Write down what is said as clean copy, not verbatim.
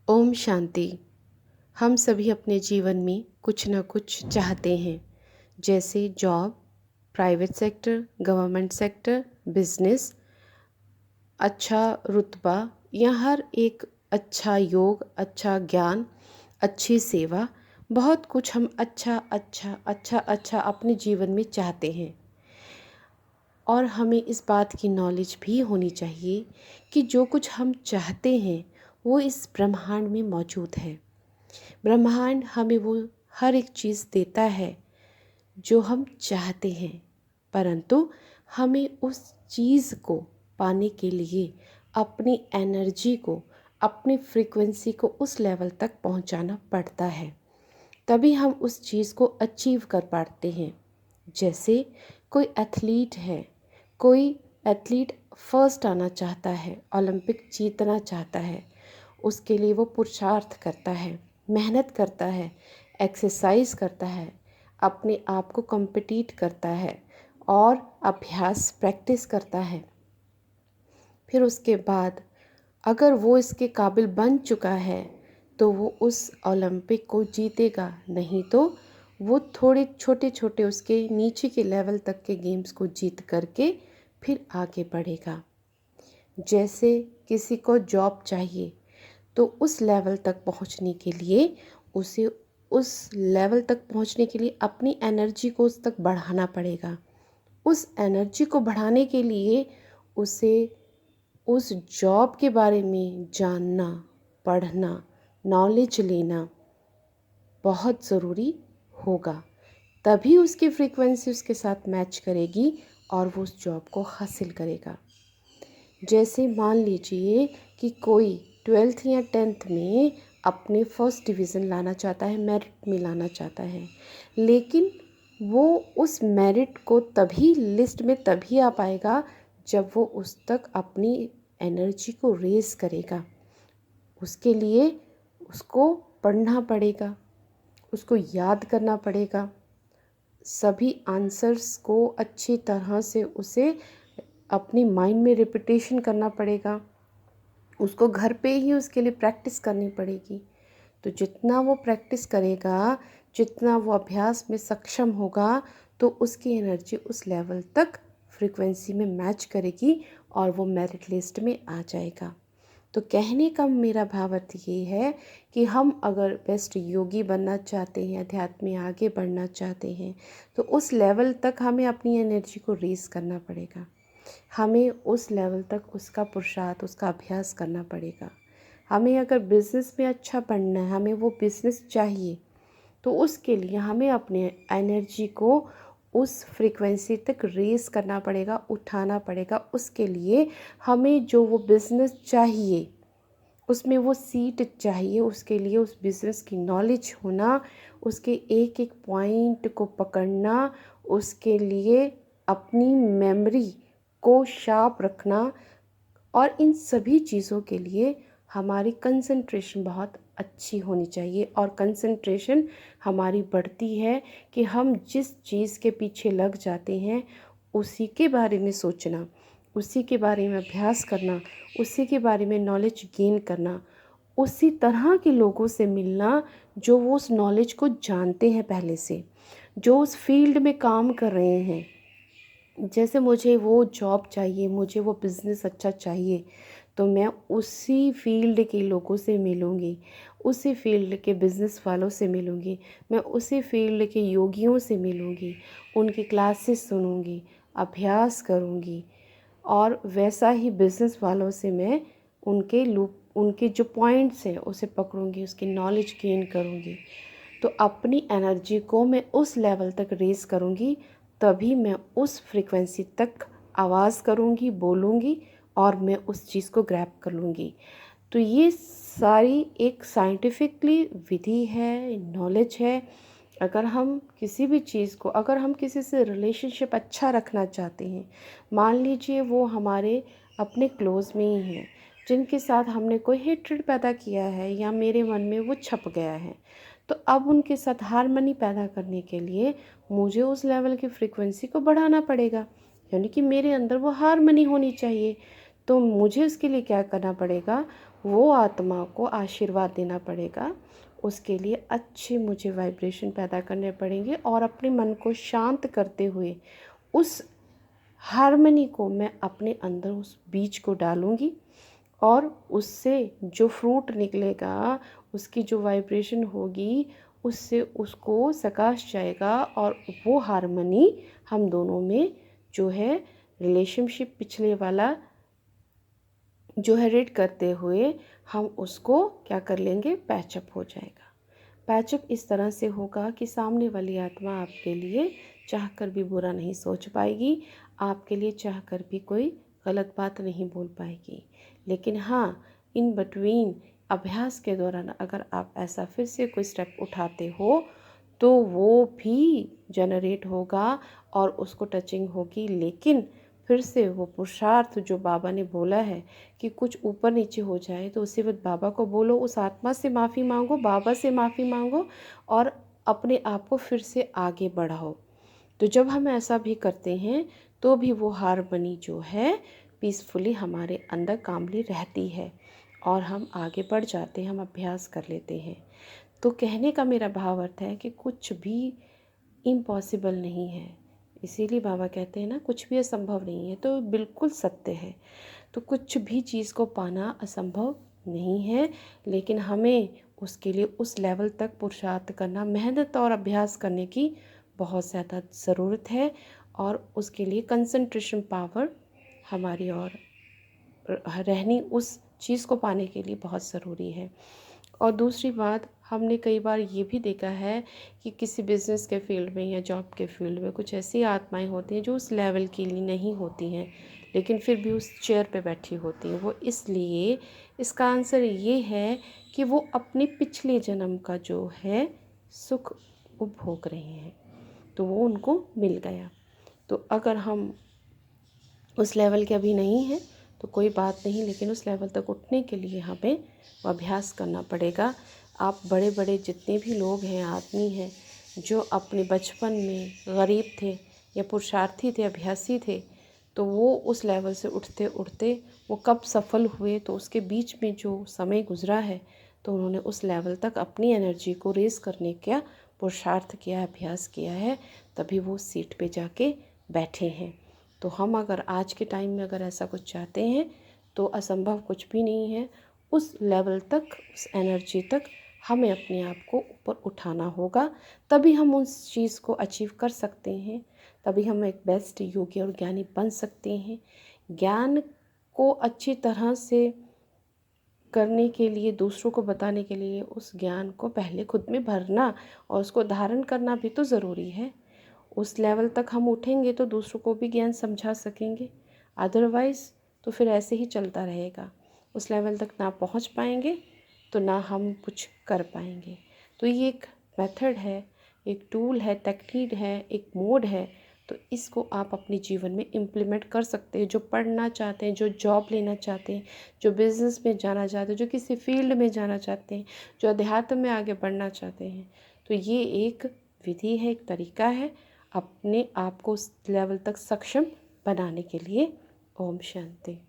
ओम शांति। हम सभी अपने जीवन में कुछ न कुछ चाहते हैं, जैसे job, private sector, government sector, business, अच्छा रुतबा या हर एक अच्छा योग, अच्छा ज्ञान, अच्छी सेवा। बहुत कुछ हम अच्छा अच्छा अच्छा अच्छा अपने जीवन में चाहते हैं। और हमें इस बात की नॉलेज भी होनी चाहिए कि जो कुछ हम चाहते हैं वो इस ब्रह्मांड में मौजूद है। ब्रह्मांड हमें वो हर एक चीज़ देता है जो हम चाहते हैं, परंतु हमें उस चीज़ को पाने के लिए अपनी एनर्जी को, अपनी फ्रीक्वेंसी को उस लेवल तक पहुंचाना पड़ता है, तभी हम उस चीज़ को अचीव कर पाते हैं। जैसे कोई एथलीट है, कोई एथलीट फर्स्ट आना चाहता है, ओलंपिक जीतना चाहता है, उसके लिए वो पुरुषार्थ करता है, मेहनत करता है, एक्सरसाइज करता है, अपने आप को कॉम्पिटिट करता है और अभ्यास प्रैक्टिस करता है। फिर उसके बाद अगर वो इसके काबिल बन चुका है तो वो उस ओलंपिक को जीतेगा, नहीं तो वो थोड़े छोटे छोटे उसके नीचे के लेवल तक के गेम्स को जीत करके फिर आगे बढ़ेगा। जैसे किसी को जॉब चाहिए तो उस लेवल तक पहुंचने के लिए उसे उस लेवल तक पहुंचने के लिए अपनी एनर्जी को उस तक बढ़ाना पड़ेगा। उस एनर्जी को बढ़ाने के लिए उसे उस जॉब के बारे में जानना, पढ़ना, नॉलेज लेना बहुत ज़रूरी होगा। तभी उसकी फ्रीक्वेंसी उसके साथ मैच करेगी और वो उस जॉब को हासिल करेगा। जैसे मान लीजिए कि कोई 12th या 10th में अपने फर्स्ट डिवीज़न लाना चाहता है, मेरिट में लाना चाहता है, लेकिन वो उस मेरिट को तभी लिस्ट में तभी आ पाएगा जब वो उस तक अपनी एनर्जी को रेज़ करेगा। उसके लिए उसको पढ़ना पड़ेगा, उसको याद करना पड़ेगा, सभी आंसर्स को अच्छी तरह से उसे अपनी माइंड में रिपीटेशन करना पड़ेगा, उसको घर पे ही उसके लिए प्रैक्टिस करनी पड़ेगी। तो जितना वो प्रैक्टिस करेगा, जितना वो अभ्यास में सक्षम होगा, तो उसकी एनर्जी उस लेवल तक फ्रीक्वेंसी में मैच करेगी और वो मेरिट लिस्ट में आ जाएगा। तो कहने का मेरा भावार्थ ये है कि हम अगर बेस्ट योगी बनना चाहते हैं, अध्यात्म में आगे बढ़ना चाहते हैं, तो उस लेवल तक हमें अपनी एनर्जी को रेज़ करना पड़ेगा। हमें उस लेवल तक उसका पुरुषार्थ, उसका अभ्यास करना पड़ेगा। हमें अगर बिज़नेस में अच्छा बनना है, हमें वो बिज़नेस चाहिए, तो उसके लिए हमें अपने एनर्जी को उस फ्रीक्वेंसी तक रेस करना पड़ेगा, उठाना पड़ेगा। उसके लिए हमें जो वो बिज़नेस चाहिए, उसमें वो सीट चाहिए, उसके लिए उस बिज़नेस की नॉलेज होना, उसके एक एक पॉइंट को पकड़ना, उसके लिए अपनी मेमोरी को शार्प रखना, और इन सभी चीज़ों के लिए हमारी कंसंट्रेशन बहुत अच्छी होनी चाहिए। और कंसंट्रेशन हमारी बढ़ती है कि हम जिस चीज़ के पीछे लग जाते हैं उसी के बारे में सोचना, उसी के बारे में अभ्यास करना, उसी के बारे में नॉलेज गेन करना, उसी तरह के लोगों से मिलना जो वो उस नॉलेज को जानते हैं पहले से, जो उस फील्ड में काम कर रहे हैं। जैसे मुझे वो जॉब चाहिए, मुझे वो बिज़नेस अच्छा चाहिए, तो मैं उसी फील्ड के लोगों से मिलूँगी, उसी फील्ड के बिज़नेस वालों से मिलूँगी, मैं उसी फील्ड के योगियों से मिलूँगी, उनकी क्लासेस सुनूँगी, अभ्यास करूँगी, और वैसा ही बिज़नेस वालों से मैं उनके जो पॉइंट्स हैं उसे पकड़ूँगी, उसकी नॉलेज गेन करूँगी। तो अपनी एनर्जी को मैं उस लेवल तक रेज़ करूँगी, तभी मैं उस फ्रीक्वेंसी तक आवाज़ करूँगी, बोलूँगी और मैं उस चीज़ को ग्रैब कर लूँगी। तो ये सारी एक साइंटिफिकली विधि है, नॉलेज है। अगर हम किसी भी चीज़ को, अगर हम किसी से रिलेशनशिप अच्छा रखना चाहते हैं, मान लीजिए वो हमारे अपने क्लोज़ में ही हैं, जिनके साथ हमने कोई हेट्रेड पैदा किया है या मेरे मन में वो छप गया है, तो अब उनके साथ हारमनी पैदा करने के लिए मुझे उस लेवल की फ्रीक्वेंसी को बढ़ाना पड़ेगा, यानी कि मेरे अंदर वो हारमनी होनी चाहिए। तो मुझे उसके लिए क्या करना पड़ेगा, वो आत्मा को आशीर्वाद देना पड़ेगा। उसके लिए अच्छे मुझे वाइब्रेशन पैदा करने पड़ेंगे और अपने मन को शांत करते हुए उस हार्मनी को मैं अपने अंदर उस बीज को डालूँगी और उससे जो फ्रूट निकलेगा, उसकी जो वाइब्रेशन होगी, उससे उसको प्रकाश जाएगा और वो हार्मनी हम दोनों में जो है रिलेशनशिप पिछले वाला जो है रीड करते हुए हम उसको क्या कर लेंगे, पैचअप हो जाएगा। पैचअप इस तरह से होगा कि सामने वाली आत्मा आपके लिए चाहकर भी बुरा नहीं सोच पाएगी, आपके लिए चाहकर भी कोई गलत बात नहीं बोल पाएगी। लेकिन हाँ, इन बिटवीन अभ्यास के दौरान अगर आप ऐसा फिर से कोई स्टेप उठाते हो तो वो भी जनरेट होगा और उसको टचिंग होगी। लेकिन फिर से वो पुरुषार्थ जो बाबा ने बोला है कि कुछ ऊपर नीचे हो जाए तो उसी वक्त बाबा को बोलो, उस आत्मा से माफ़ी मांगो, बाबा से माफ़ी मांगो और अपने आप को फिर से आगे बढ़ाओ। तो जब हम ऐसा भी करते हैं तो भी वो हार्मनी जो है पीसफुली हमारे अंदर कामली रहती है और हम आगे बढ़ जाते हैं, हम अभ्यास कर लेते हैं। तो कहने का मेरा भाव अर्थ है कि कुछ भी इम्पॉसिबल नहीं है। इसीलिए बाबा कहते हैं ना, कुछ भी असंभव नहीं है, तो बिल्कुल सत्य है। तो कुछ भी चीज़ को पाना असंभव नहीं है, लेकिन हमें उसके लिए उस लेवल तक पुरुषार्थ करना, मेहनत और अभ्यास करने की बहुत ज़्यादा ज़रूरत है और उसके लिए कंसंट्रेशन पावर हमारी और रहनी उस चीज़ को पाने के लिए बहुत ज़रूरी है। और दूसरी बात, हमने कई बार ये भी देखा है कि किसी बिज़नेस के फील्ड में या जॉब के फील्ड में कुछ ऐसी आत्माएं होती हैं जो उस लेवल के लिए नहीं होती हैं, लेकिन फिर भी उस चेयर पे बैठी होती हैं। वो इसलिए, इसका आंसर ये है कि वो अपने पिछले जन्म का जो है सुख उपभोग रहे हैं, तो वो उनको मिल गया। तो अगर हम उस लेवल के अभी नहीं हैं तो कोई बात नहीं, लेकिन उस लेवल तक उठने के लिए हमें अभ्यास करना पड़ेगा। आप बड़े बड़े जितने भी लोग हैं, आदमी हैं, जो अपने बचपन में गरीब थे या पुरुषार्थी थे, अभ्यासी थे, तो वो उस लेवल से उठते उठते वो कब सफल हुए, तो उसके बीच में जो समय गुजरा है तो उन्होंने उस लेवल तक अपनी एनर्जी को रेस करने का पुरुषार्थ किया, अभ्यास किया है, तभी वो सीट पे जाके बैठे हैं। तो हम अगर आज के टाइम में अगर ऐसा कुछ चाहते हैं तो असंभव कुछ भी नहीं है। उस लेवल तक, उस एनर्जी तक हमें अपने आप को ऊपर उठाना होगा, तभी हम उस चीज़ को अचीव कर सकते हैं, तभी हम एक बेस्ट योगी और ज्ञानी बन सकते हैं। ज्ञान को अच्छी तरह से करने के लिए, दूसरों को बताने के लिए, उस ज्ञान को पहले खुद में भरना और उसको धारण करना भी तो ज़रूरी है। उस लेवल तक हम उठेंगे तो दूसरों को भी ज्ञान समझा सकेंगे, अदरवाइज़ तो फिर ऐसे ही चलता रहेगा। उस लेवल तक ना पहुंच पाएंगे तो ना हम कुछ कर पाएंगे। तो ये एक मेथड है, एक टूल है, टेक्निक है, एक मोड है। तो इसको आप अपने जीवन में इम्प्लीमेंट कर सकते हैं। जो पढ़ना चाहते हैं, जो जॉब लेना चाहते हैं, जो बिज़नेस में जाना चाहते हैं, जो किसी फील्ड में जाना चाहते हैं, जो अध्यात्म में आगे बढ़ना चाहते हैं, तो ये एक विधि है, एक तरीका है अपने आप को उस लेवल तक सक्षम बनाने के लिए। ओम शांति।